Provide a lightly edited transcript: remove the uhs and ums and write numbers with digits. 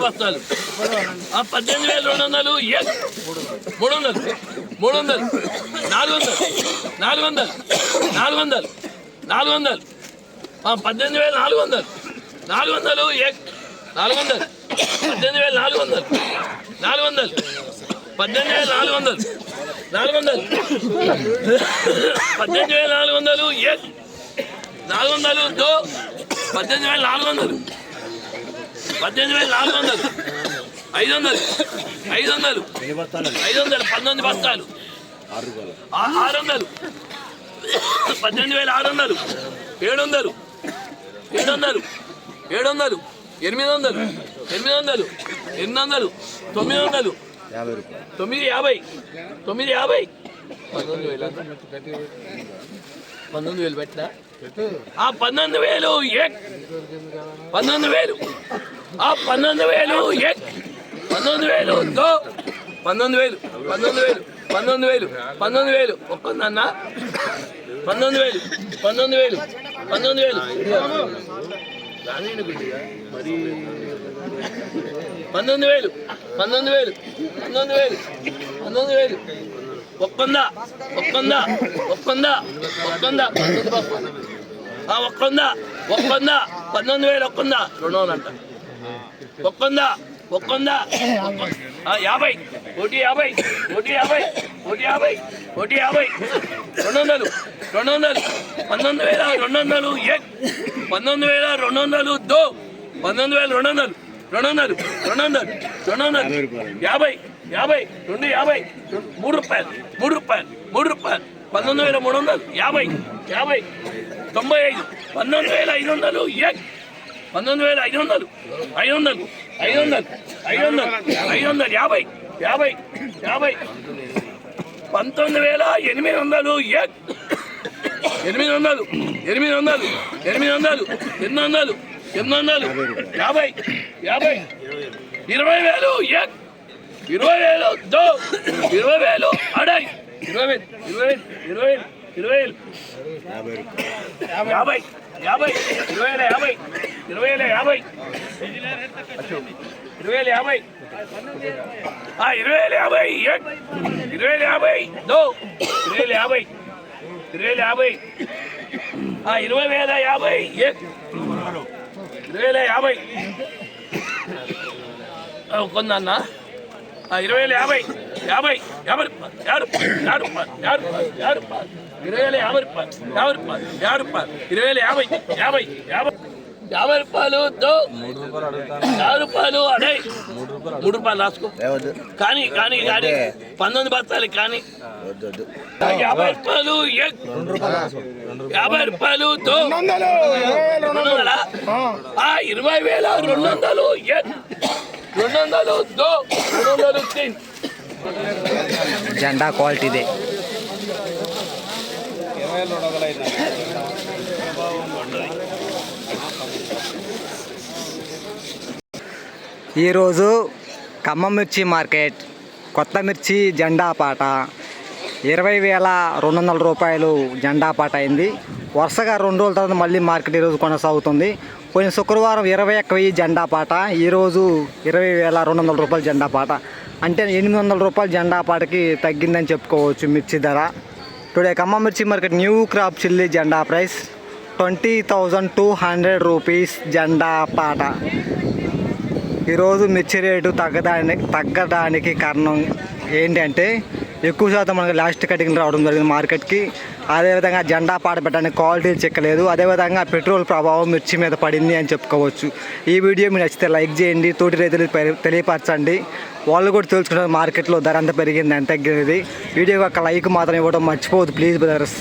బస్తాలు 18,200 300 400 400 400 400 400 18,400 400 400 18,400 400 18,400 400 18,400 400 దో 18,400 18,400 500 500 500 19 బస్తాలు 600 18,600 700 700 700 800 800 800 900 950 950 19,000 పెట్టినా 19,000 19,000 19,000 19,000 దో 19,000 19,000 19,000 19,000 ఒక్కొందన్నా 19,000 19,000 19,000 మరి 19,000 19,000 19,000 19,000 ఒక్కొందా ఒక్కొందా ఒక్కొందా ఒక్కొందా ఒక్కొందా ఒక్కొందా 19,000 ఒక్కొందా 200 అంట ఒక్కొందా ఒక్కొందా 50 150 150 150 150 200 200 19,200 19,200 దో 19,200 200 200 200 50 50 250 3 రూపాయలు 3 రూపాయలు 3 రూపాయలు 19,300 50 50 95 19,500 19,500 500 500 500 500 50 50 50 19,800 800 800 800 800 800 800 50 50 20,000 20,000 దో 20,000 అడై 20,000 20,000 20,000 50 50 20,000 50 20,000 50 20,000 50 20,000 50 20,000 50 దో 20,000 50 20,000 50 20,000 50 20,000 కొందన్నా 20,000 50 50 50 50 20,000 50 20,000 50 50 రూపాయలు దో 4 రూపాయలు అడే 3 రూపాయలు రాసుకో కానీ కానీ కానీ 19 బస్తాలు కానీ 50 రూపాయలు 50 రూపాయలు దో 20,200 200 దో 200 జెండా క్వాలిటీదే. ఈరోజు ఖమ్మం మిర్చి మార్కెట్ కొత్త మిర్చి జెండా పాట 20,200 రూపాయలు జెండా పాట అయింది. వరుసగా 2 రోజుల తర్వాత మళ్ళీ మార్కెట్ ఈరోజు కొనసాగుతుంది. పోయిన శుక్రవారం 21,000 జెండా పాట, ఈరోజు 20,200 రూపాయలు జెండా పాట. అంటే 800 రూపాయలు జెండా పాటకి తగ్గిందని చెప్పుకోవచ్చు మిర్చి ధర. టుడే ఖమ్మం మిర్చి మార్కెట్ న్యూ క్రాప్ చిల్లీ జెండా ప్రైస్ 20,200 రూపీస్ జెండా పాట. ఈరోజు మిర్చి రేటు తగ్గడానికి కారణం ఏంటంటే ఎక్కువ శాతం మనకి లాస్ట్ కటింగ్ రావడం జరిగింది మార్కెట్కి. అదేవిధంగా జెండా పాట పెట్టడానికి క్వాలిటీ చెక్కలేదు. అదేవిధంగా పెట్రోల్ ప్రభావం మిర్చి మీద పడింది అని చెప్పుకోవచ్చు. ఈ వీడియో మీకు నచ్చితే లైక్ చేయండి, తోటి రైతులకు తెలియపరచండి. వాళ్ళు కూడా తెలుసుకుంటారు మార్కెట్లో ధర ఎంత పెరిగింది ఎంత తగ్గింది. వీడియోకి ఒక లైక్ మాత్రం ఇవ్వడం మర్చిపోవద్దు ప్లీజ్ బ్రదర్స్.